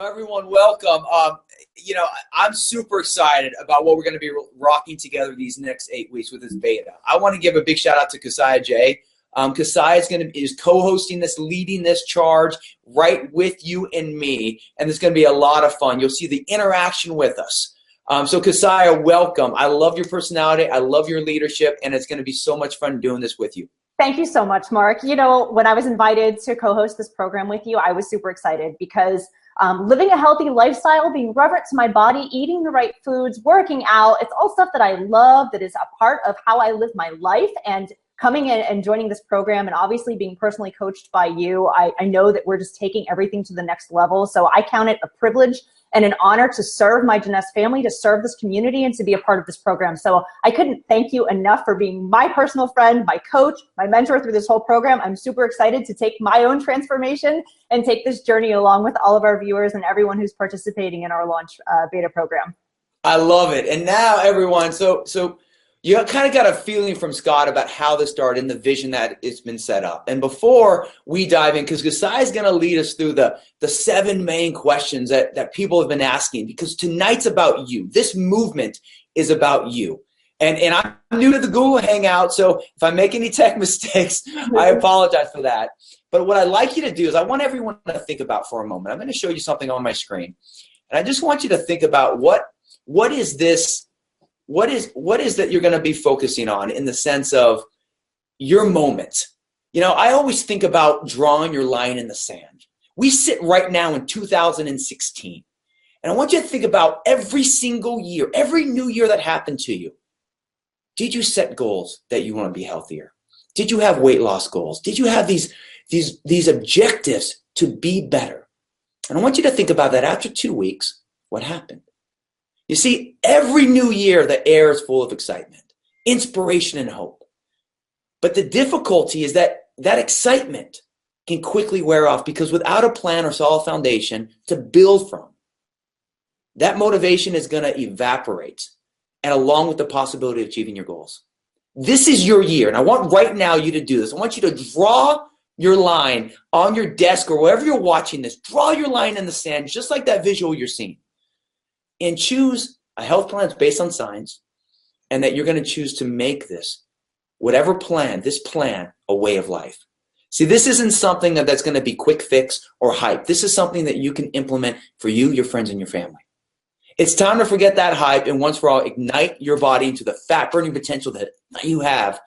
Everyone, welcome. I'm super excited about what we're going to be rocking together these next 8 weeks with this beta. I want to give a big shout out to Kasaya J. Kasaya is co-hosting this, leading this charge right with you and me, and it's going to be a lot of fun. You'll see the interaction with us. So Kasaya, welcome. I love your personality. I love your leadership, and it's going to be so much fun doing this with you. Thank you so much, Mark. You know, when I was invited to co-host this program with you, I was super excited because living a healthy lifestyle, being reverent to my body, eating the right foods, working out, it's all stuff that I love, that is a part of how I live my life. And coming in and joining this program and obviously being personally coached by you, I know that we're just taking everything to the next level. So I count it a privilege and an honor to serve my Jeunesse family, to serve this community, and to be a part of this program. So I couldn't thank you enough for being my personal friend, my coach, my mentor through this whole program. I'm super excited to take my own transformation and take this journey along with all of our viewers and everyone who's participating in our launch beta program. I love it. And now everyone, so you kind of got a feeling from Scott about how this started and the vision that it's been set up. And before we dive in, because Kasai is going to lead us through the 7 main questions that people have been asking, because tonight's about you. This movement is about you. And I'm new to the Google Hangout, so if I make any tech mistakes, I apologize for that. But what I'd like you to do is I want everyone to think about for a moment. I'm going to show you something on my screen. And I just want you to think about what is this. What is that you're going to be focusing on in the sense of your moment? You know, I always think about drawing your line in the sand. We sit right now in 2016. And I want you to think about every single year, every new year that happened to you. Did you set goals that you want to be healthier? Did you have weight loss goals? Did you have these objectives to be better? And I want you to think about that after 2 weeks, what happened? You see, every new year, the air is full of excitement, inspiration, and hope. But the difficulty is that excitement can quickly wear off because without a plan or solid foundation to build from, that motivation is going to evaporate, and along with the possibility of achieving your goals. This is your year, and I want right now you to do this. I want you to draw your line on your desk or wherever you're watching this. Draw your line in the sand, just like that visual you're seeing. And choose a health plan that's based on science, and that you're going to choose to make this, whatever plan, this plan, a way of life. See, this isn't something that's going to be quick fix or hype. This is something that you can implement for you, your friends, and your family. It's time to forget that hype and once for all ignite your body into the fat-burning potential that you have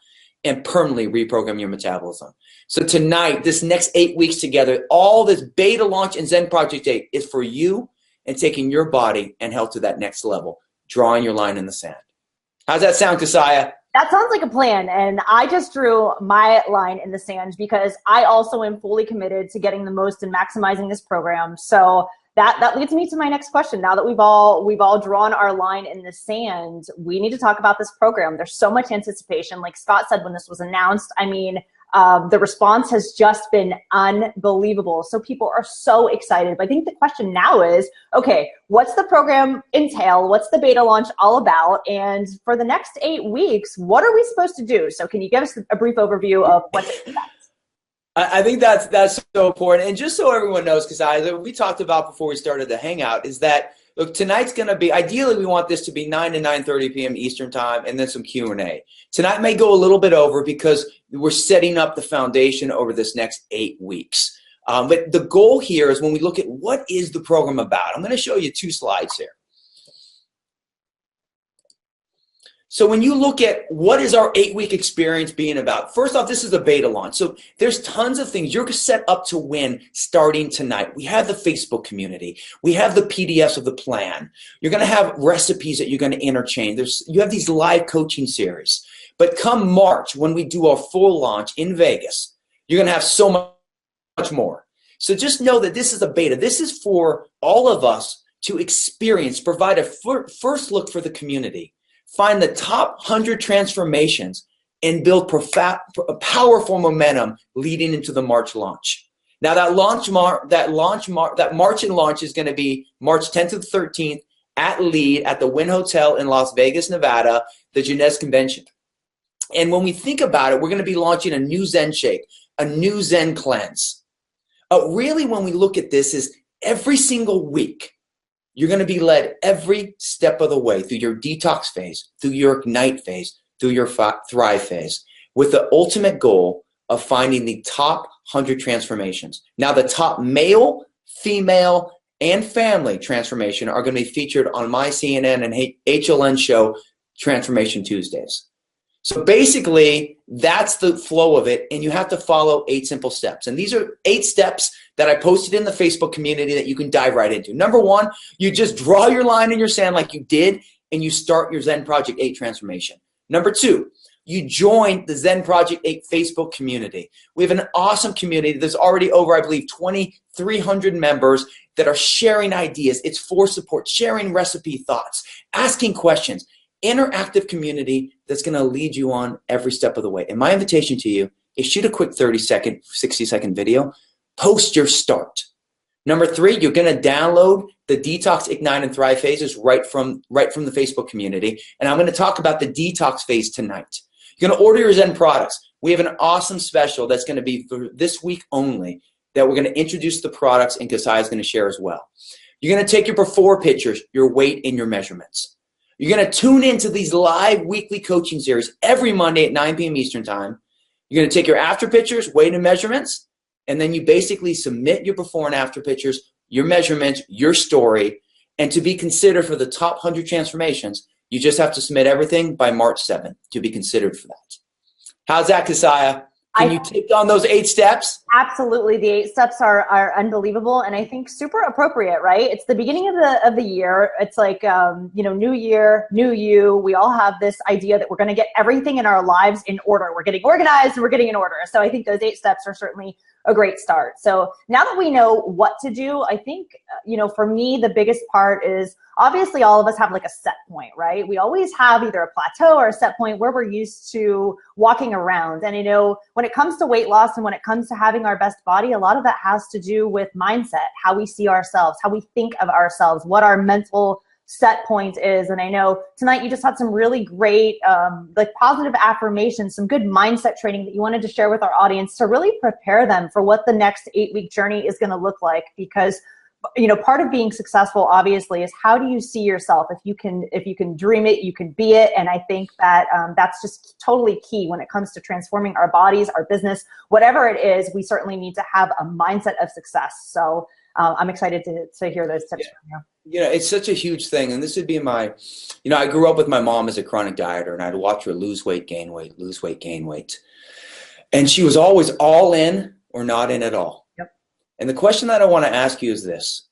and permanently reprogram your metabolism. So tonight, this next 8 weeks together, all this beta launch and Zen Project 8 is for you and taking your body and health to that next level, drawing your line in the sand. How's that sound, Kasaya? That sounds like a plan, and I just drew my line in the sand because I also am fully committed to getting the most and maximizing this program. So that leads me to my next question. Now that we've all drawn our line in the sand, we need to talk about this program. There's so much anticipation. Like Scott said when this was announced, I mean, the response has just been unbelievable. So people are so excited. But I think the question now is, okay, what's the program entail? What's the beta launch all about? And for the next 8 weeks, what are we supposed to do? So can you give us a brief overview of what to expect? I think that's so important. And just so everyone knows, because we talked about before we started the Hangout, is that, look, tonight's going to be, ideally we want this to be 9 to 9:30 p.m. Eastern time and then some Q&A. Tonight may go a little bit over because we're setting up the foundation over this next 8 weeks. But the goal here is when we look at what is the program about, I'm going to show you 2 slides here. So when you look at what is our 8-week experience being about, first off, this is a beta launch. So there's tons of things. You're set up to win starting tonight. We have the Facebook community. We have the PDFs of the plan. You're going to have recipes that you're going to interchange. You have these live coaching series. But come March, when we do our full launch in Vegas, you're going to have so much more. So just know that this is a beta. This is for all of us to experience, provide a first look for the community. Find the top 100 transformations and build powerful momentum leading into the March launch. Now that March and launch is going to be March 10th to the 13th at Lead at the Wynn Hotel in Las Vegas, Nevada, the Jeunesse Convention. And when we think about it, we're going to be launching a new Zen shake, a new Zen cleanse. Really, when we look at this, is every single week, you're going to be led every step of the way through your detox phase, through your ignite phase, through your thrive phase, with the ultimate goal of finding the top 100 transformations. Now, the top male, female, and family transformation are going to be featured on my CNN and HLN show, Transformation Tuesdays. So basically, that's the flow of it, and you have to follow 8 simple steps. And these are 8 steps that I posted in the Facebook community that you can dive right into. Number 1, you just draw your line in your sand like you did, and you start your Zen Project 8 transformation. Number 2, you join the Zen Project 8 Facebook community. We have an awesome community. There's already over, I believe, 2,300 members that are sharing ideas. It's for support, sharing recipe thoughts, asking questions. Interactive community that's going to lead you on every step of the way. And my invitation to you is shoot a quick 30-second, 60-second video. Post your start. Number 3, you're going to download the Detox, Ignite, and Thrive phases right from the Facebook community. And I'm going to talk about the detox phase tonight. You're going to order your Zen products. We have an awesome special that's going to be for this week only that we're going to introduce the products, and Kasai is going to share as well. You're going to take your before pictures, your weight, and your measurements. You're going to tune into these live weekly coaching series every Monday at 9 p.m. Eastern Time. You're going to take your after pictures, weight and measurements, and then you basically submit your before and after pictures, your measurements, your story, and to be considered for the top 100 transformations, you just have to submit everything by March 7th to be considered for that. How's that, Kasaya? Can you take on those 8 steps? Absolutely. The 8 steps are unbelievable, and I think super appropriate, right? It's the beginning of the year. It's like, new year, new you. We all have this idea that we're going to get everything in our lives in order. We're getting organized and we're getting in order. So I think those 8 steps are certainly a great start. So now that we know what to do, I think, for me, the biggest part is obviously all of us have like a set point, right? We always have either a plateau or a set point where we're used to walking around. And when it comes to weight loss and when it comes to having our best body, a lot of that has to do with mindset, how we see ourselves, how we think of ourselves, what our mental set point is. And I know tonight you just had some really great positive affirmations, some good mindset training that you wanted to share with our audience to really prepare them for what the next 8-week journey is going to look like. Because part of being successful obviously is how do you see yourself? If you can dream it, you can be it. And I think that that's just totally key when it comes to transforming our bodies, our business, whatever it is. We certainly need to have a mindset of success. So I'm excited to hear those tips from you. It's such a huge thing. And this would be my, I grew up with my mom as a chronic dieter, and I'd watch her lose weight, gain weight, lose weight, gain weight. And she was always all in or not in at all. Yep. And the question that I want to ask you is this.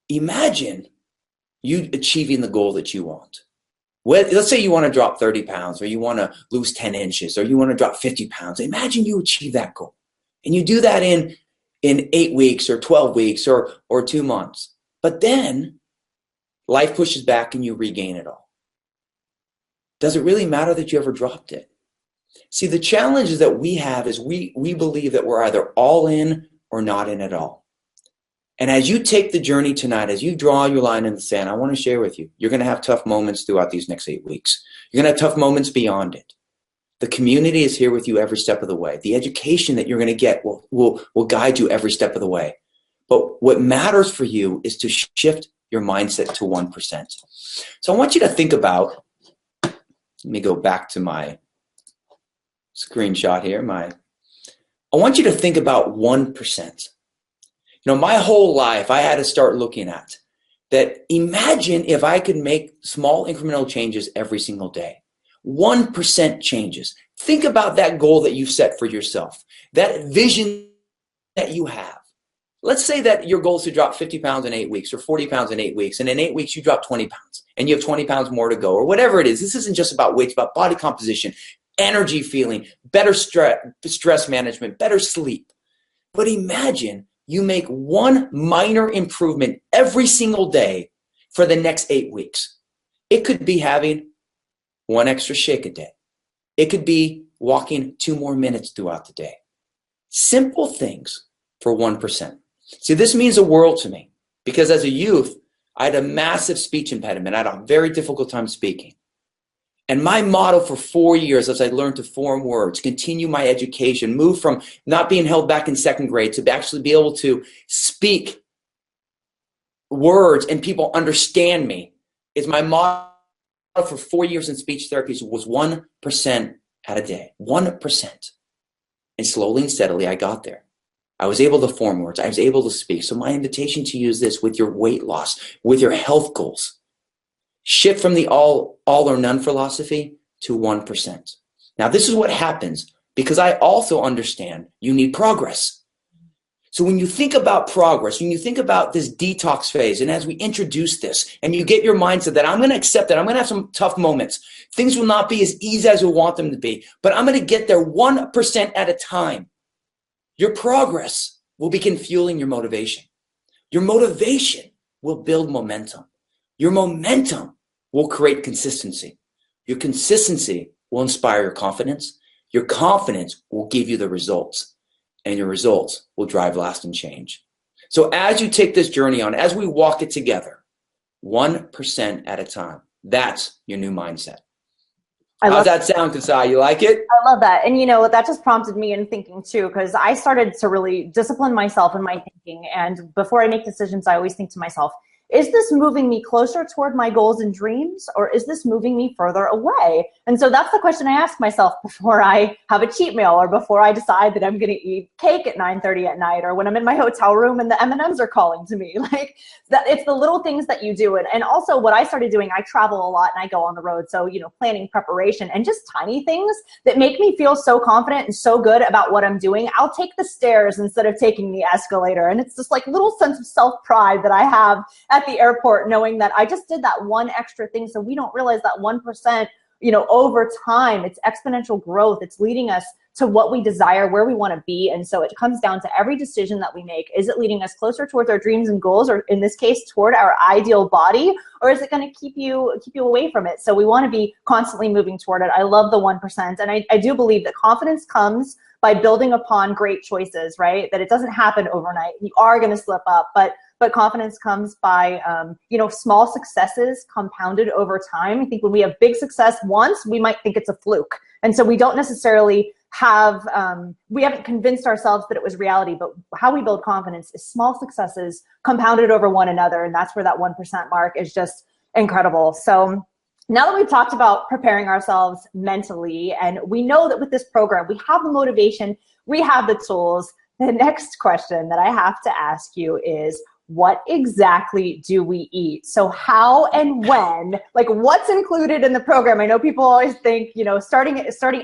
Imagine you achieving the goal that you want. Let's say you want to drop 30 pounds, or you want to lose 10 inches, or you want to drop 50 pounds. Imagine you achieve that goal. And you do that in 8 weeks or 12 weeks or 2 months. But then life pushes back and you regain it all. Does it really matter that you ever dropped it? See, the challenge is that we have is we believe that we're either all in or not in at all. And as you take the journey tonight, as you draw your line in the sand, I want to share with you, you're going to have tough moments throughout these next 8 weeks. You're going to have tough moments beyond it. The community is here with you every step of the way. The education that you're going to get will guide you every step of the way. But what matters for you is to shift your mindset to 1%. So I want you to think about, let me go back to my screenshot here. I want you to think about 1%. My whole life, I had to start looking at that. Imagine if I could make small incremental changes every single day. 1% changes. Think about that goal that you've set for yourself, that vision that you have. Let's say that your goal is to drop 50 pounds in 8 weeks or 40 pounds in 8 weeks. And in 8 weeks, you drop 20 pounds and you have 20 pounds more to go, or whatever it is. This isn't just about weight, it's about body composition, energy feeling, better stress management, better sleep. But imagine you make one minor improvement every single day for the next 8 weeks. It could be having 1 extra shake a day. It could be walking 2 more minutes throughout the day. Simple things for 1%. See, this means the world to me because as a youth, I had a massive speech impediment. I had a very difficult time speaking. And my motto for 4 years as I learned to form words, continue my education, move from not being held back in 2nd grade to actually be able to speak words and people understand me is my motto for 4 years in speech therapy was 1% at a day, 1%. And slowly and steadily, I got there. I was able to form words. I was able to speak. So my invitation to you is this: with your weight loss, with your health goals, shift from the all or none philosophy to 1%. Now, this is what happens because I also understand you need progress. So when you think about progress, when you think about this detox phase, and as we introduce this, and you get your mindset that I'm going to accept that I'm going to have some tough moments. Things will not be as easy as we want them to be, but I'm going to get there 1% at a time. Your progress will begin fueling your motivation. Your motivation will build momentum. Your momentum will create consistency. Your consistency will inspire your confidence. Your confidence will give you the results. And your results will drive lasting change. So as you take this journey on, as we walk it together, 1% at a time, that's your new mindset. How's that sound, Kasai? You like it? I love that. And that just prompted me in thinking too, because I started to really discipline myself in my thinking. And before I make decisions, I always think to myself, is this moving me closer toward my goals and dreams, or is this moving me further away? And so that's the question I ask myself before I have a cheat meal, or before I decide that I'm going to eat cake at 9:30 at night, or when I'm in my hotel room and the M&Ms are calling to me. Like that, it's the little things that you do. And also what I started doing, I travel a lot and I go on the road. So, planning, preparation, and just tiny things that make me feel so confident and so good about what I'm doing. I'll take the stairs instead of taking the escalator. And it's just like little sense of self-pride that I have at the airport, knowing that I just did that one extra thing. So we don't realize that 1%, over time, it's exponential growth. It's leading us to what we desire, where we want to be. And so it comes down to every decision that we make. Is it leading us closer towards our dreams and goals, or in this case, toward our ideal body, or is it going to keep you away from it? So we want to be constantly moving toward it. I love the 1%. And I do believe that confidence comes by building upon great choices, right? That it doesn't happen overnight. You are going to slip up, but confidence comes by, small successes compounded over time. I think when we have big success once, we might think it's a fluke. And so we don't necessarily we haven't convinced ourselves that it was reality, but how we build confidence is small successes compounded over one another. And that's where that 1% mark is just incredible. So now that we've talked about preparing ourselves mentally, and we know that with this program, we have the motivation, we have the tools, the next question that I have to ask you is, what exactly do we eat? So how and when, like what's included in the program? I know people always think, starting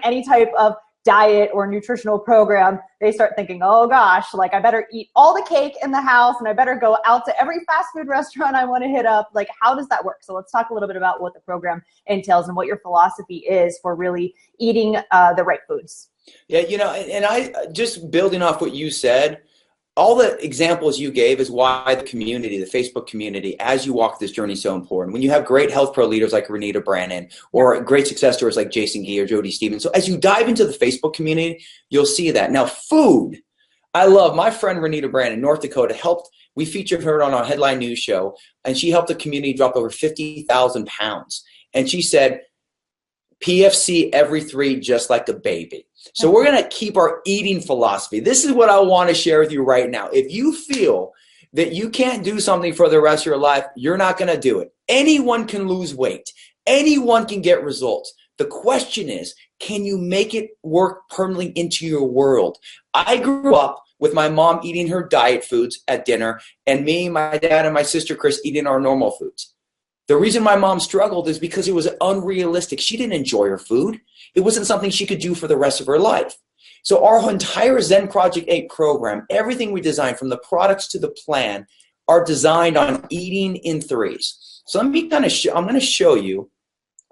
any type of diet or nutritional program, they start thinking, oh gosh, like I better eat all the cake in the house and I better go out to every fast food restaurant I want to hit up. Like, how does that work? So let's talk a little bit about what the program entails and what your philosophy is for really eating the right foods. Yeah, and I just building off what you said, all the examples you gave is why the community, the Facebook community, as you walk this journey is so important. When you have great health pro leaders like Renita Brannon or great success stories like Jason Gee or Jody Stevens. So as you dive into the Facebook community, you'll see that. Now, food, I love my friend Renita Brannon, North Dakota, we featured her on our headline news show, and she helped the community drop over 50,000 pounds. And she said, PFC every 3, just like a baby. So we're going to keep our eating philosophy. This is what I want to share with you right now. If you feel that you can't do something for the rest of your life, you're not going to do it. Anyone can lose weight. Anyone can get results. The question is, can you make it work permanently into your world? I grew up with my mom eating her diet foods at dinner, and me, my dad, and my sister Chris eating our normal foods. The reason my mom struggled is because it was unrealistic. She didn't enjoy her food. It wasn't something she could do for the rest of her life. So our entire Zen Project 8 program, everything we designed from the products to the plan are designed on eating in 3s. So let me I'm going to show you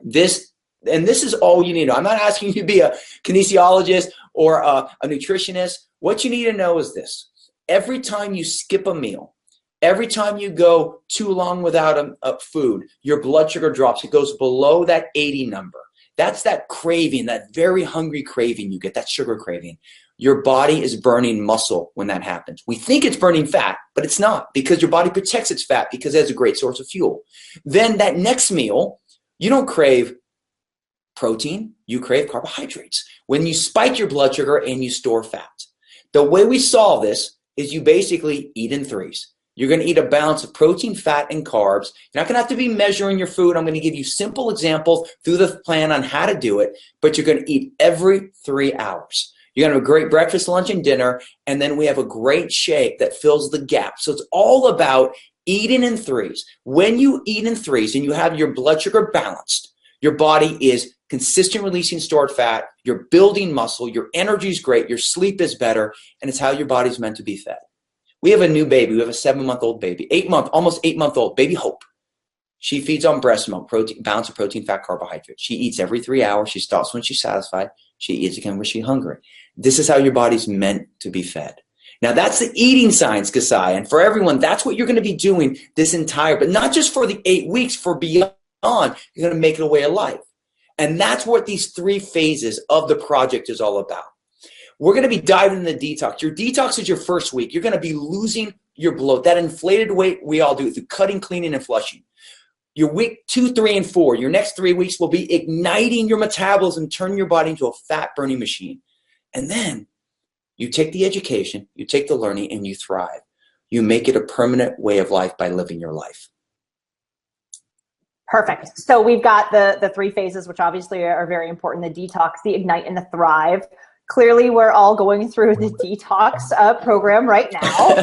this, and this is all you need to know. I'm not asking you to be a kinesiologist or a nutritionist. What you need to know is this. Every time you skip a meal, every time you go too long without a food, your blood sugar drops. It goes below that 80 number. That's that craving, that very hungry craving you get, that sugar craving. Your body is burning muscle when that happens. We think it's burning fat, but it's not, because your body protects its fat because it's a great source of fuel. Then that next meal, you don't crave protein, you crave carbohydrates. When you spike your blood sugar and you store fat. The way we solve this is you basically eat in 3s. You're going to eat a balance of protein, fat, and carbs. You're not going to have to be measuring your food. I'm going to give you simple examples through the plan on how to do it, but you're going to eat every 3 hours. You're going to have a great breakfast, lunch, and dinner, and then we have a great shake that fills the gap. So it's all about eating in threes. When you eat in threes and you have your blood sugar balanced, your body is consistent releasing stored fat, you're building muscle, your energy is great, your sleep is better, and it's how your body's meant to be fed. We have a new baby. We have a 7-month-old baby, almost 8-month-old, baby Hope. She feeds on breast milk, balance of protein, fat, carbohydrates. She eats every 3 hours. She stops when she's satisfied. She eats again when she's hungry. This is how your body's meant to be fed. Now, that's the eating science, Kasai. And for everyone, that's what you're going to be doing this entire, but not just for the 8 weeks, for beyond, you're going to make it a way of life. And that's what these 3 phases of the project is all about. We're going to be diving into the detox. Your detox is your first week. You're going to be losing your bloat, that inflated weight we all do through cutting, cleaning, and flushing. Your week 2, 3, and 4, your next 3 weeks will be igniting your metabolism, turning your body into a fat-burning machine. And then you take the education, you take the learning, and you thrive. You make it a permanent way of life by living your life. Perfect. So we've got the 3 phases, which obviously are very important: the detox, the ignite, and the thrive. Clearly, we're all going through the detox program right now.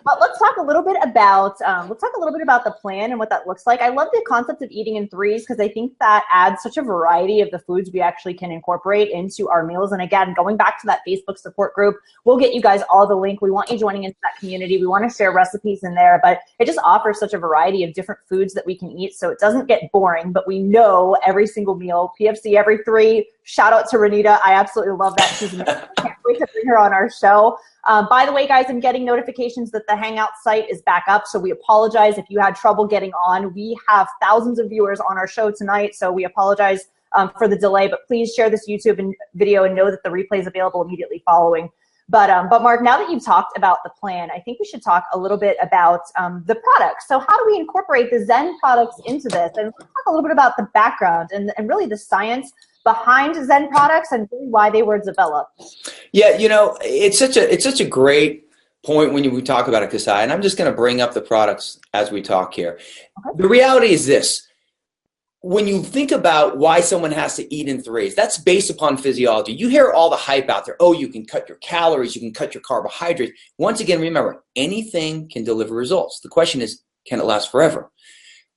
But let's talk a little bit about the plan and what that looks like. I love the concept of eating in threes because I think that adds such a variety of the foods we actually can incorporate into our meals. And again, going back to that Facebook support group, we'll get you guys all the link. We want you joining into that community. We want to share recipes in there, but it just offers such a variety of different foods that we can eat, so it doesn't get boring. But we know every single meal, PFC every 3. Shout out to Renita. I absolutely love that. She's amazing. I can't wait to bring her on our show. By the way, guys, I'm getting notifications that the Hangout site is back up, so we apologize if you had trouble getting on. We have thousands of viewers on our show tonight, so we apologize for the delay, but please share this YouTube video and know that the replay is available immediately following. But Mark, now that you've talked about the plan, I think we should talk a little bit about the products. So how do we incorporate the Zen products into this? And let's talk a little bit about the background and really the science behind Zen products and really why they were developed. Yeah, you know, it's such a great point when we talk about it, Kasai, and I'm just going to bring up the products as we talk here. Okay. The reality is this. When you think about why someone has to eat in threes, that's based upon physiology. You hear all the hype out there. Oh, you can cut your calories, you can cut your carbohydrates. Once again, remember, anything can deliver results. The question is, can it last forever?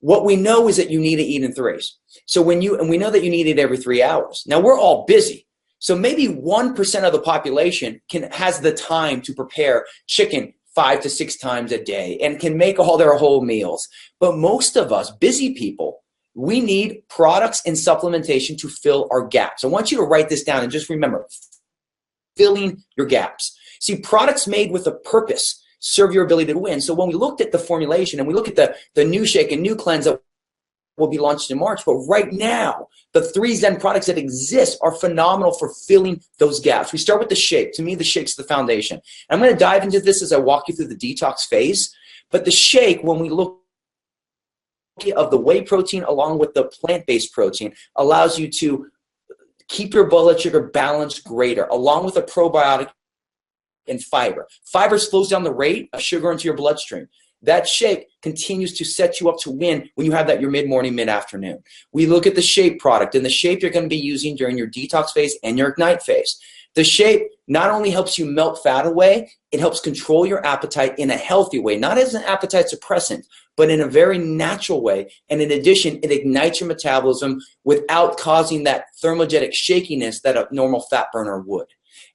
What we know is that you need to eat in threes. So we know that you need it every 3 hours. Now, we're all busy. So maybe 1% of the population has the time to prepare chicken 5 to 6 times a day and can make all their whole meals. But most of us, busy people, we need products and supplementation to fill our gaps. I want you to write this down and just remember, filling your gaps. See, products made with a purpose serve your ability to win. So when we looked at the formulation and we look at the new shake and new cleanse that will be launched in March, but right now, the 3 Zen products that exist are phenomenal for filling those gaps. We start with the shake. To me, the shake's the foundation. I'm going to dive into this as I walk you through the detox phase. But the shake, when we look of the whey protein along with the plant-based protein, allows you to keep your blood sugar balanced greater, along with a probiotic and fiber. Fiber slows down the rate of sugar into your bloodstream. That shake continues to set you up to win when you have that your mid-morning, mid-afternoon. We look at the shape product, and the shape you're going to be using during your detox phase and your ignite phase. The shape not only helps you melt fat away, it helps control your appetite in a healthy way, not as an appetite suppressant, but in a very natural way. And in addition, it ignites your metabolism without causing that thermogenic shakiness that a normal fat burner would.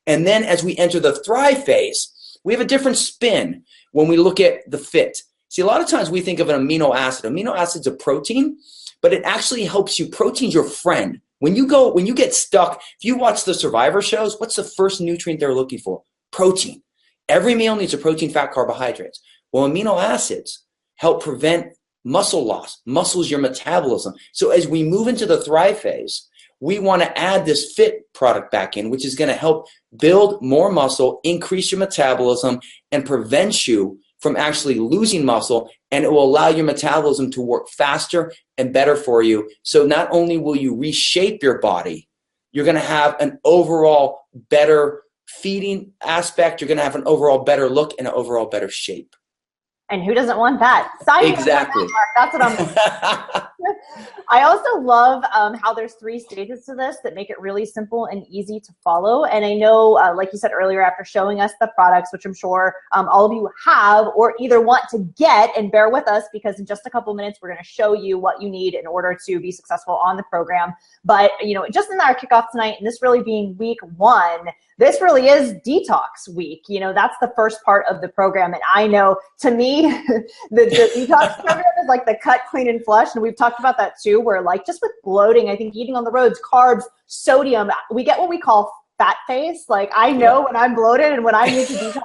And then as we enter the thrive phase, we have a different spin when we look at the fit. See, a lot of times we think of an amino acid. Amino acid's a protein, but it actually helps you. Protein's your friend. When you get stuck, if you watch the Survivor shows, what's the first nutrient they're looking for? Protein. Every meal needs a protein, fat, carbohydrates. Well, amino acids help prevent muscle loss. Muscle's your metabolism. So as we move into the thrive phase, we want to add this fit product back in, which is going to help build more muscle, increase your metabolism, and prevent you from actually losing muscle, and it will allow your metabolism to work faster and better for you. So not only will you reshape your body, you're going to have an overall better feeding aspect, you're going to have an overall better look and an overall better shape. And who doesn't want that? Sign me up for that, Exactly. Mark. That's what I'm. I also love how there's 3 stages to this that make it really simple and easy to follow. And I know, like you said earlier, after showing us the products, which I'm sure all of you have or either want to get, and bear with us because in just a couple minutes, we're going to show you what you need in order to be successful on the program. But, you know, just in our kickoff tonight, and this really being week 1, this really is detox week. You know, that's the first part of the program. And I know, to me, the detox program is like the cut, clean, and flush. And we've talked about that too, where like just with bloating, I think eating on the roads, carbs, sodium, we get what we call fat face. Like I know when I'm bloated and when I need to detox.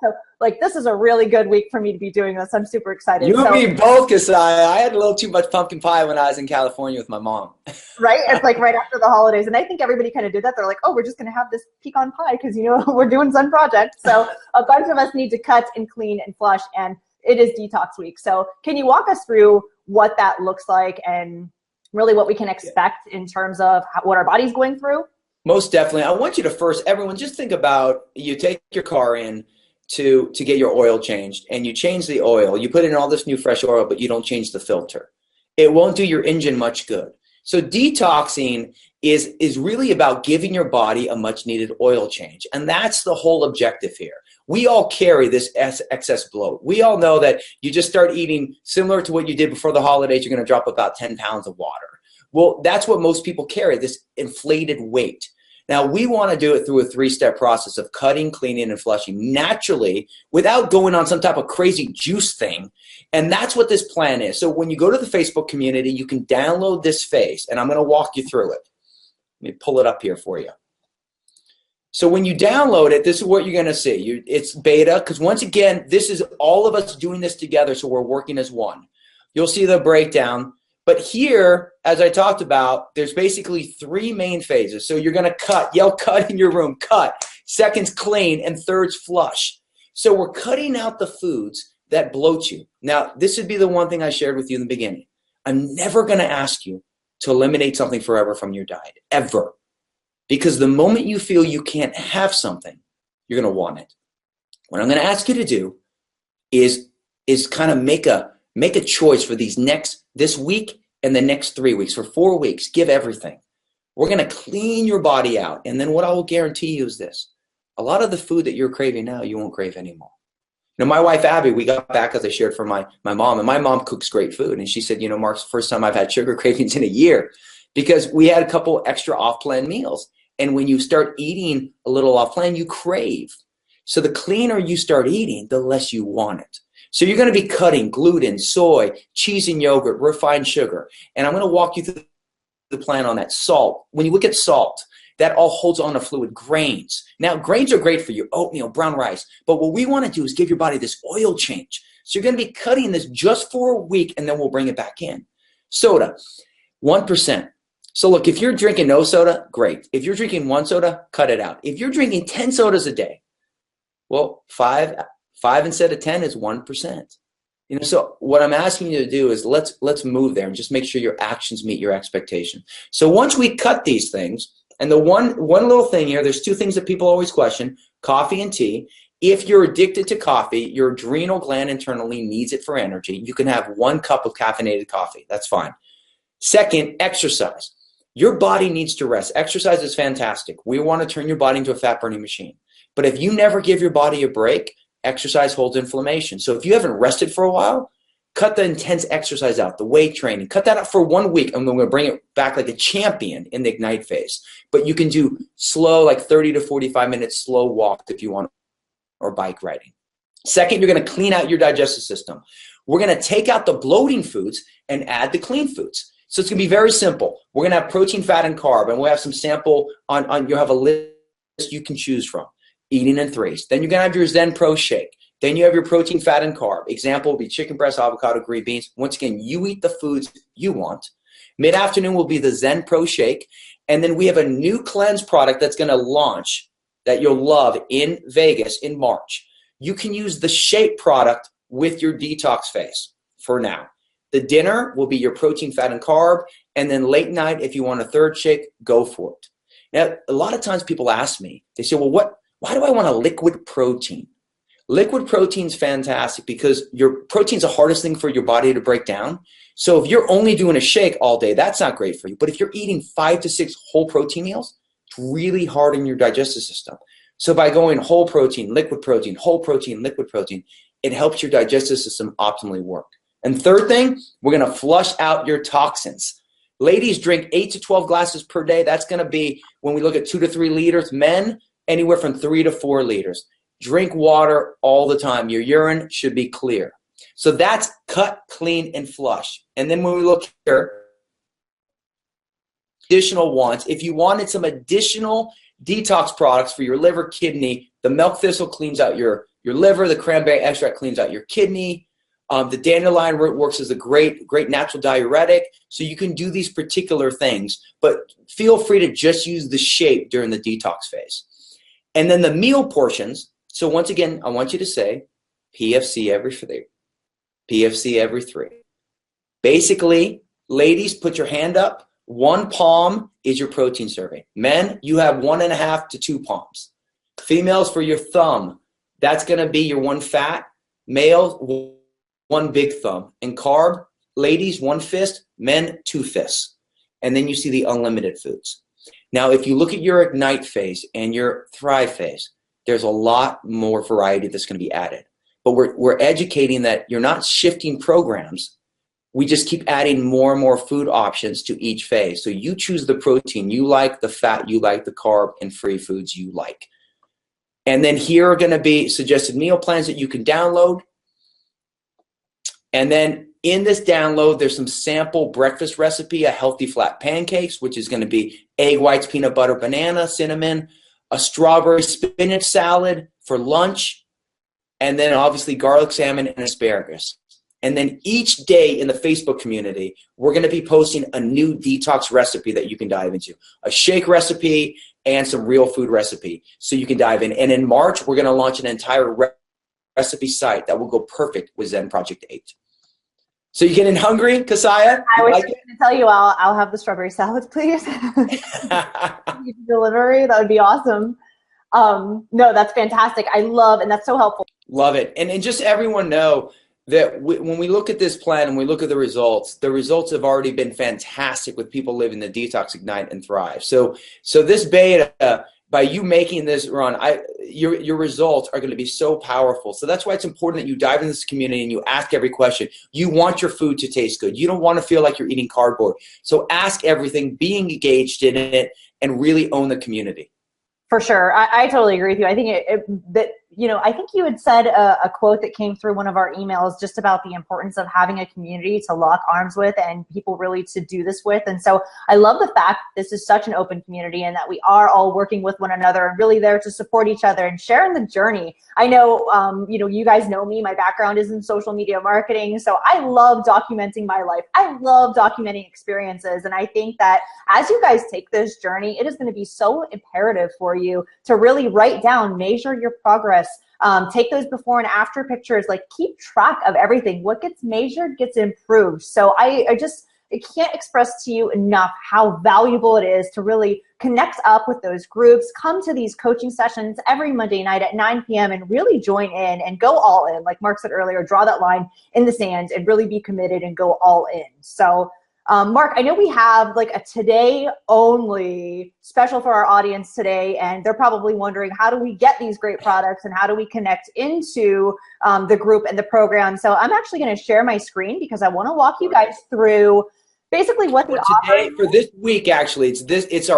So like this is a really good week for me to be doing this. I'm super excited. You and me both, because I had a little too much pumpkin pie when I was in California with my mom. Right? It's like right after the holidays. And I think everybody kind of did that. They're like, oh, we're just going to have this pecan pie because, you know, we're doing Zen Project. So a bunch of us need to cut and clean and flush, and it is detox week. So can you walk us through what that looks like and really what we can expect in terms of what our body's going through? Most definitely. I want you to first, everyone, just think about, you take your car in to get your oil changed, and you change the oil. You put in all this new fresh oil, but you don't change the filter. It won't do your engine much good. So detoxing is really about giving your body a much needed oil change. And that's the whole objective here. We all carry this excess bloat. We all know that you just start eating similar to what you did before the holidays, you're going to drop about 10 pounds of water. Well, that's what most people carry, this inflated weight. Now, we want to do it through a 3-step process of cutting, cleaning, and flushing naturally without going on some type of crazy juice thing. And that's what this plan is. So when you go to the Facebook community, you can download this phase, and I'm going to walk you through it. Let me pull it up here for you. So when you download it, this is what you're going to see. It's beta, because once again, this is all of us doing this together, so we're working as one. You'll see the breakdown. But here, as I talked about, there's basically 3 main phases. So you're going to cut, yell cut in your room, cut. Seconds, clean, and thirds, flush. So we're cutting out the foods that bloat you. Now, this would be the one thing I shared with you in the beginning. I'm never going to ask you to eliminate something forever from your diet, ever. Because the moment you feel you can't have something, you're going to want it. What I'm going to ask you to do is kind of make a choice for this week and the next 3 weeks. For 4 weeks, give everything. We're going to clean your body out. And then what I will guarantee you is this. A lot of the food that you're craving now, you won't crave anymore. You know, my wife, Abby, we got back, as I shared, from my mom. And my mom cooks great food. And she said, you know, Mark, it's the first time I've had sugar cravings in a year. Because we had a couple extra off-plan meals. And when you start eating a little off-plan, you crave. So the cleaner you start eating, the less you want it. So you're going to be cutting gluten, soy, cheese and yogurt, refined sugar. And I'm going to walk you through the plan on that. Salt. When you look at salt, that all holds on to fluid. Grains. Now, grains are great for you. Oatmeal, brown rice. But what we want to do is give your body this oil change. So you're going to be cutting this just for a week, and then we'll bring it back in. Soda, 1%. So look, if you're drinking no soda, great. If you're drinking 1 soda, cut it out. If you're drinking 10 sodas a day, well, 5 instead of 10 is 1%. You know, so what I'm asking you to do is let's move there and just make sure your actions meet your expectation. So once we cut these things, and the one little thing here, there's 2 things that people always question, coffee and tea. If you're addicted to coffee, your adrenal gland internally needs it for energy. You can have 1 cup of caffeinated coffee. That's fine. Second, exercise. Your body needs to rest. Exercise is fantastic. We want to turn your body into a fat burning machine. But if you never give your body a break, exercise holds inflammation. So if you haven't rested for a while, cut the intense exercise out, the weight training. Cut that out for 1 week, and we're going to bring it back like a champion in the Ignite phase. But you can do slow, like 30 to 45 minutes slow walk if you want, or bike riding. Second, you're going to clean out your digestive system. We're going to take out the bloating foods and add the clean foods. So it's going to be very simple. We're going to have protein, fat, and carb, and we'll have some sample on you'll have a list you can choose from. Eating in 3s. Then you're going to have your Zen Pro shake. Then you have your protein, fat, and carb. Example will be chicken breast, avocado, green beans. Once again, you eat the foods you want. Mid-afternoon will be the Zen Pro shake. And then we have a new cleanse product that's going to launch that you'll love in Vegas in March. You can use the shake product with your detox phase for now. The dinner will be your protein, fat, and carb. And then late night, if you want a 3rd shake, go for it. Now, a lot of times people ask me, they say, well, why do I want a liquid protein? Liquid protein's fantastic because your protein's the hardest thing for your body to break down. So if you're only doing a shake all day, that's not great for you. But if you're eating 5 to 6 whole protein meals, it's really hard on your digestive system. So by going whole protein, liquid protein, whole protein, liquid protein, it helps your digestive system optimally work. And third thing, we're going to flush out your toxins. Ladies drink 8 to 12 glasses per day. That's going to be, when we look at 2 to 3 liters. Men, anywhere from 3 to 4 liters. Drink water all the time. Your urine should be clear. So that's cut, clean, and flush. And then when we look here, additional ones, if you wanted some additional detox products for your liver, kidney, the milk thistle cleans out your liver, the cranberry extract cleans out your kidney, the dandelion root works as a great natural diuretic. So you can do these particular things, but feel free to just use the shake during the detox phase. And then the meal portions. So once again, I want you to say PFC every 3. PFC every 3. Basically, ladies, put your hand up. 1 palm is your protein serving. Men, you have 1.5 to 2 palms. Females, for your thumb, that's going to be your 1 fat. Males, 1 big thumb. And carb, ladies, 1 fist. Men, 2 fists. And then you see the unlimited foods. Now, if you look at your Ignite phase and your Thrive phase, there's a lot more variety that's going to be added. But we're educating that you're not shifting programs. We just keep adding more and more food options to each phase. So you choose the protein you like, the fat you like, the carb and free foods you like. And then here are going to be suggested meal plans that you can download. And then in this download, there's some sample breakfast recipe, a healthy flat pancakes, which is going to be egg whites, peanut butter, banana, cinnamon, a strawberry spinach salad for lunch, and then obviously garlic salmon and asparagus. And then each day in the Facebook community, we're going to be posting a new detox recipe that you can dive into, a shake recipe and some real food recipe so you can dive in. And in March, we're going to launch an entire recipe site that will go perfect with Zen Project 8. So you getting hungry, Kasaya? I was going to tell you, I'll have the strawberry salads, please. Delivery, that would be awesome. No, that's fantastic. I love, and that's so helpful. Love it. And just everyone know that when we look at this plan and we look at the results have already been fantastic with people living the detox, ignite, and thrive. So this beta, by you making this run, your results are going to be so powerful. So that's why it's important that you dive into this community and you ask every question. You want your food to taste good. You don't want to feel like you're eating cardboard. So ask everything, be engaged in it, and really own the community. For sure. I totally agree with you. I think I think you had said a quote that came through one of our emails just about the importance of having a community to lock arms with and people really to do this with. And so I love the fact this is such an open community and that we are all working with one another and really there to support each other and sharing the journey. I know, you guys know me, my background is in social media marketing. So I love documenting my life. I love documenting experiences. And I think that as you guys take this journey, it is going to be so imperative for you to really write down, measure your progress, take those before and after pictures, like keep track of everything. What gets measured gets improved. So I can't express to you enough how valuable it is to really connect up with those groups, come to these coaching sessions every Monday night at 9 p.m. and really join in and go all in. Like Mark said earlier, draw that line in the sand and really be committed and go all in. So Mark, I know we have like a today only special for our audience today, and they're probably wondering, how do we get these great products and how do we connect into the group and the program? So I'm actually going to share my screen because I want to walk you guys through basically what the today for this week. Actually, it's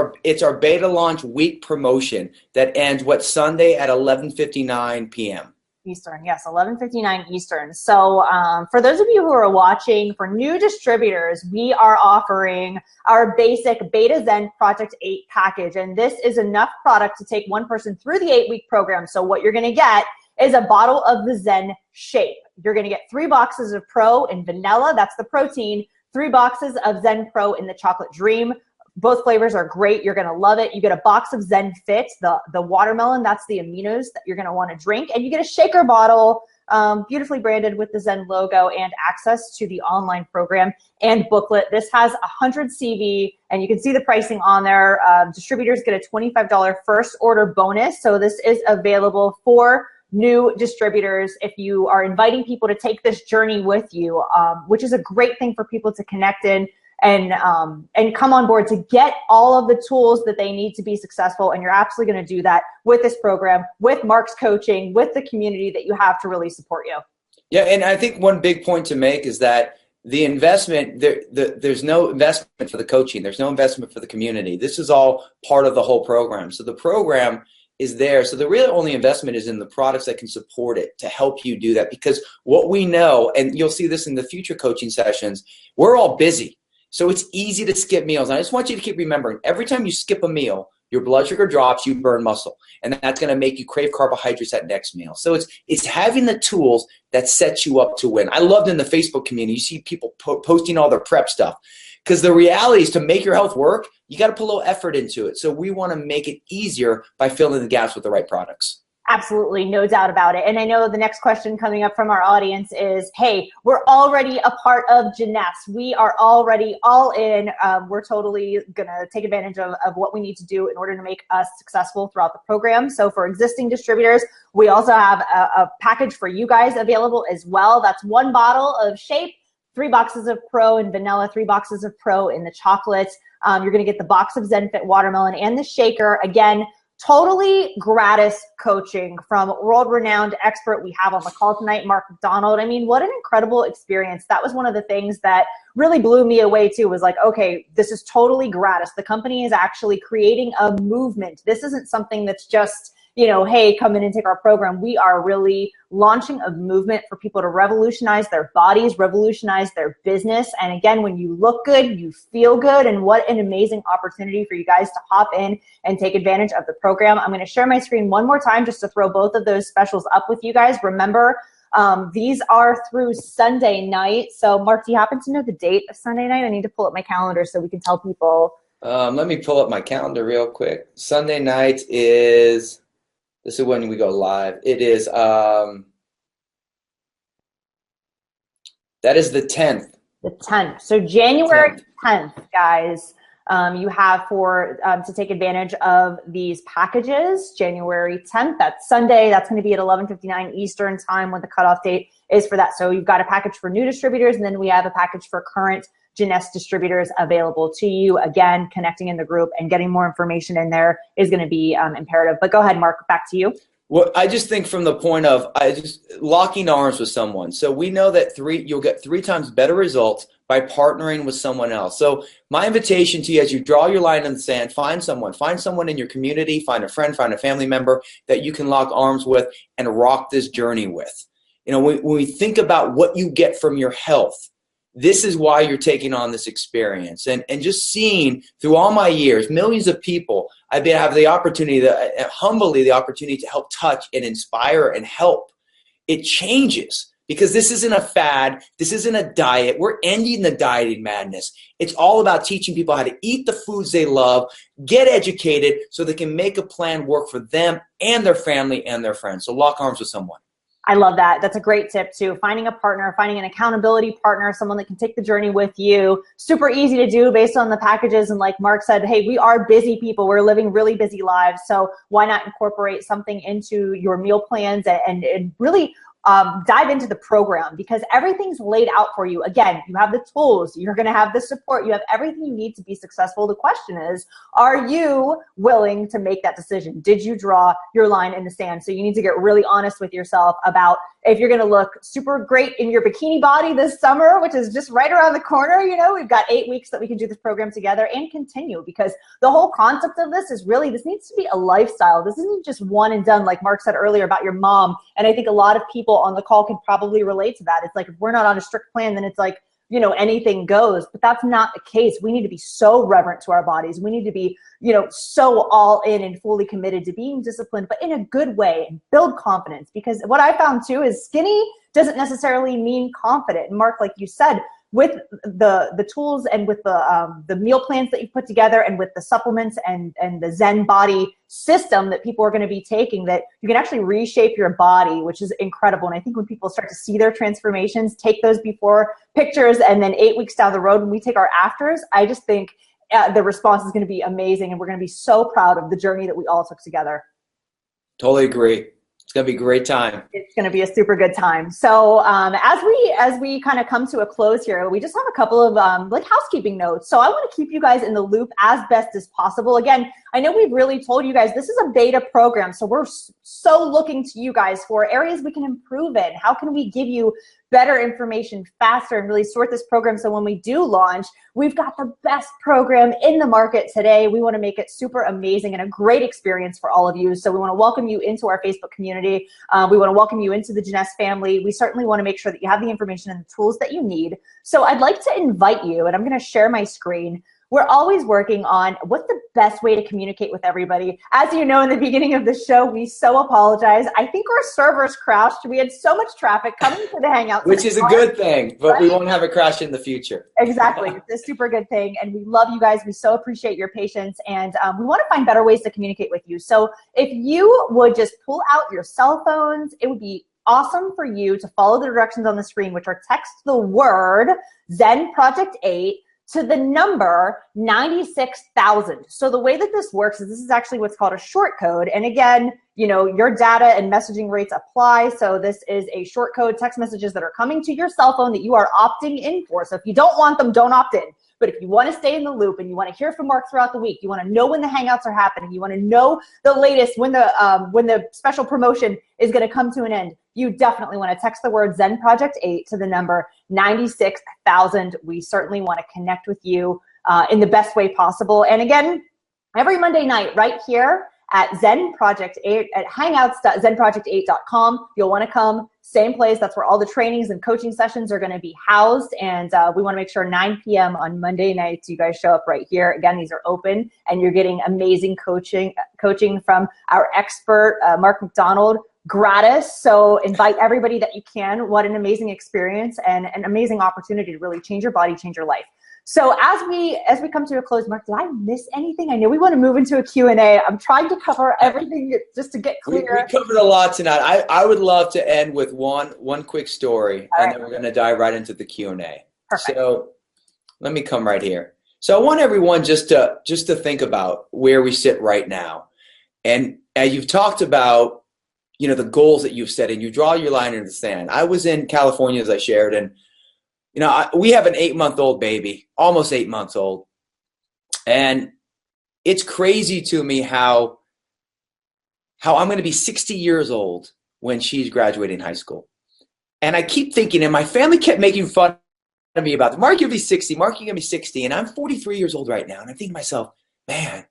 our beta launch week promotion that ends Sunday at 11:59 p.m. Eastern. Yes, 11:59 Eastern. So for those of you who are watching, for new distributors, we are offering our basic Beta Zen Project 8 package. And this is enough product to take one person through the 8-week program. So what you're going to get is a bottle of the Zen Shake. You're going to get 3 boxes of Pro in vanilla. That's the protein. 3 boxes of Zen Pro in the Chocolate Dream. Both flavors are great. You're going to love it. You get a box of Zen Fit, the watermelon. That's the aminos that you're going to want to drink. And you get a shaker bottle, beautifully branded with the Zen logo, and access to the online program and booklet. This has 100 CV, and you can see the pricing on there. Distributors get a $25 first order bonus. So this is available for new distributors, if you are inviting people to take this journey with you, which is a great thing for people to connect in and come on board to get all of the tools that they need to be successful. And you're absolutely going to do that with this program, with Mark's coaching, with the community that you have to really support you. Yeah, and I think one big point to make is that the investment, there's no investment for the coaching. There's no investment for the community. This is all part of the whole program. So the program is there. So the real only investment is in the products that can support it to help you do that. Because what we know, and you'll see this in the future coaching sessions, we're all busy. So it's easy to skip meals. And I just want you to keep remembering, every time you skip a meal, your blood sugar drops, you burn muscle. And that's going to make you crave carbohydrates that next meal. So it's having the tools that set you up to win. I loved in the Facebook community, you see people posting all their prep stuff. Because the reality is, to make your health work, you got to put a little effort into it. So we want to make it easier by filling the gaps with the right products. Absolutely, no doubt about it. And I know the next question coming up from our audience is, hey, we're already a part of Jeunesse. We are already all in. We're totally going to take advantage of what we need to do in order to make us successful throughout the program. So for existing distributors, we also have a package for you guys available as well. That's 1 bottle of Shape, 3 boxes of Pro in vanilla, 3 boxes of Pro in the chocolate. You're going to get the box of ZenFit watermelon and the shaker. Again, totally gratis coaching from world-renowned expert we have on the call tonight, Mark McDonald. I mean, what an incredible experience. That was one of the things that really blew me away too, was like, okay, this is totally gratis. The company is actually creating a movement. This isn't something that's just, you know, hey, come in and take our program. We are really launching a movement for people to revolutionize their bodies, revolutionize their business. And again, when you look good, you feel good. And what an amazing opportunity for you guys to hop in and take advantage of the program. I'm going to share my screen one more time just to throw both of those specials up with you guys. Remember, these are through Sunday night. So Mark, do you happen to know the date of Sunday night? I need to pull up my calendar so we can tell people. Let me pull up my calendar real quick. Sunday night is... This is when we go live. It is, that is the 10th. The 10th. So January 10th, guys, you have to take advantage of these packages. January 10th, that's Sunday. That's going to be at 11:59 Eastern time when the cutoff date is for that. So you've got a package for new distributors, and then we have a package for current Jeunesse distributors available to you. Again, connecting in the group and getting more information in there is going to be imperative. But go ahead, Mark, back to you. Well, I just think from the point of locking arms with someone. So we know that you'll get 3 times better results by partnering with someone else. So my invitation to you, as you draw your line in the sand, find someone in your community, find a friend, find a family member that you can lock arms with and rock this journey with. You know, when we think about what you get from your health, this is why you're taking on this experience. And just seeing through all my years, millions of people, I've been have the opportunity, humbly the opportunity to help touch and inspire and help. It changes because this isn't a fad. This isn't a diet. We're ending the dieting madness. It's all about teaching people how to eat the foods they love, get educated so they can make a plan work for them and their family and their friends. So lock arms with someone. I love that. That's a great tip too. Finding a partner, finding an accountability partner, someone that can take the journey with you. Super easy to do based on the packages. And like Mark said, hey, we are busy people. We're living really busy lives. So why not incorporate something into your meal plans and really dive into the program, because everything's laid out for you. Again, you have the tools, you're going to have the support, you have everything you need to be successful. The question is, are you willing to make that decision? Did you draw your line in the sand? So you need to get really honest with yourself about if you're going to look super great in your bikini body this summer, which is just right around the corner. You know, we've got 8 weeks that we can do this program together and continue, because the whole concept of this is really, this needs to be a lifestyle. This isn't just one and done, like Mark said earlier about your mom. And I think a lot of people on the call can probably relate to that. It's like, if we're not on a strict plan, then it's like, you know, anything goes. But that's not the case. We need to be so reverent to our bodies. We need to be, you know, so all in and fully committed to being disciplined, but in a good way, and build confidence. Because what I found too is skinny doesn't necessarily mean confident. And Mark, like you said, with the tools and with the meal plans that you put together, and with the supplements and the Zen body system that people are going to be taking, that you can actually reshape your body, which is incredible. And I think when people start to see their transformations, take those before pictures, and then 8 weeks down the road when we take our afters, I just think the response is going to be amazing, and we're going to be so proud of the journey that we all took together. Totally agree. It's going to be a great time. It's going to be a super good time. So as we kind of come to a close here, we just have a couple of like housekeeping notes. So I want to keep you guys in the loop as best as possible. Again, I know we've really told you guys this is a beta program, so we're so looking to you guys for areas we can improve in. How can we give you better information faster and really sort this program so when we do launch, we've got the best program in the market today. We want to make it super amazing and a great experience for all of you. So we want to welcome you into our Facebook community. We want to welcome you into the Jeunesse family. We certainly want to make sure that you have the information and the tools that you need. So I'd like to invite you, and I'm going to share my screen. We're always working on what's the best way to communicate with everybody. As you know, in the beginning of the show, we so apologize. I think our servers crashed. We had so much traffic coming to the Hangout. Which is a good thing, but we won't have it crash in the future. Exactly. It's a super good thing. And we love you guys. We so appreciate your patience. And we want to find better ways to communicate with you. So if you would just pull out your cell phones, it would be awesome for you to follow the directions on the screen, which are text the word Zen Project 8 to the number 96,000. So the way that this works is this is actually what's called a short code. And again, you know, your data and messaging rates apply. So this is a short code text messages that are coming to your cell phone that you are opting in for. So if you don't want them, don't opt in. But if you want to stay in the loop and you want to hear from Mark throughout the week, you want to know when the Hangouts are happening, you want to know the latest, when the special promotion is going to come to an end, you definitely want to text the word Zen Project 8 to the number 96,000. We certainly want to connect with you in the best way possible. And again, every Monday night right here at Zen Project 8 at hangouts.zenproject8.com. You'll want to come, same place. That's where all the trainings and coaching sessions are going to be housed. And we want to make sure 9 p.m. on Monday nights you guys show up right here. Again, these are open and you're getting amazing coaching from our expert, Mark McDonald, gratis. So invite everybody that you can. What an amazing experience and an amazing opportunity to really change your body, change your life. So as we come to a close, Mark, did I miss anything? I know we want to move into a Q&A. I'm trying to cover everything just to get clear. We covered a lot tonight. I would love to end with one quick story, and then we're going to dive right into the Q&A. Perfect. So let me come right here. So I want everyone just to think about where we sit right now. And as you've talked about, you know, the goals that you've set and you draw your line in the sand. I was in California, as I shared, and you know, we have an 8-month-old baby, almost 8 months old. And it's crazy to me how I'm going to be 60 years old when she's graduating high school. And I keep thinking, and my family kept making fun of me about, Mark, you'll be 60, Mark, you're going to be 60. And I'm 43 years old right now. And I'm thinking to myself, man,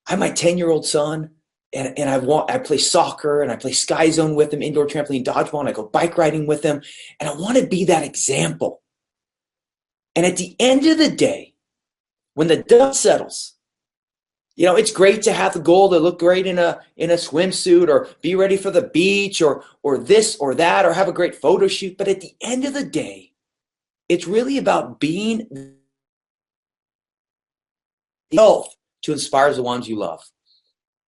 I have my 10-year-old son. And I play soccer and I play Sky Zone with him, indoor trampoline, dodgeball, and I go bike riding with him. And I want to be that example. And at the end of the day, when the dust settles, you know, it's great to have the goal to look great in a swimsuit or be ready for the beach or this or that or have a great photo shoot. But at the end of the day, it's really about being health to inspire the ones you love.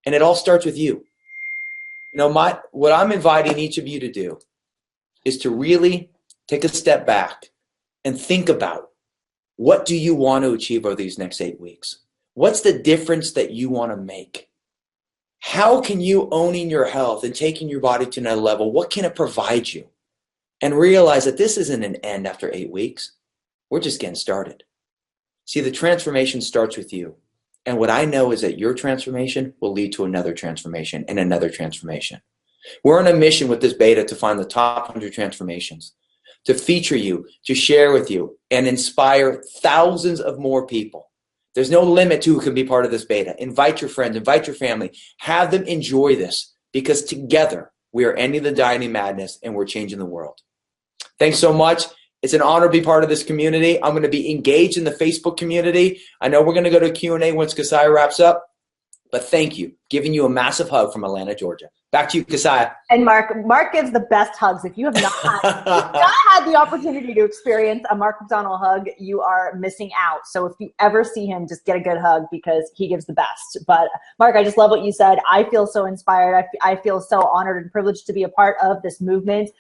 And it all starts with you. You know, what I'm inviting each of you to do is to really take a step back and think about, what do you want to achieve over these next 8 weeks? What's the difference that you want to make? How can you owning your health and taking your body to another level, what can it provide you? And realize that this isn't an end after 8 weeks. We're just getting started. See, the transformation starts with you. And what I know is that your transformation will lead to another transformation and another transformation. We're on a mission with this beta to find the top 100 transformations, to feature you, to share with you, and inspire thousands of more people. There's no limit to who can be part of this beta. Invite your friends, invite your family, have them enjoy this, because together we are ending the dieting madness and we're changing the world. Thanks so much. It's an honor to be part of this community. I'm going to be engaged in the Facebook community. I know we're going to go to Q&A once Kasaya wraps up, but thank you. Giving you a massive hug from Atlanta, Georgia. Back to you, Kasaya. And Mark gives the best hugs. If you have not had the opportunity to experience a Mark McDonald hug, you are missing out. So if you ever see him, just get a good hug because he gives the best. But Mark, I just love what you said. I feel so inspired. I feel so honored and privileged to be a part of this movement.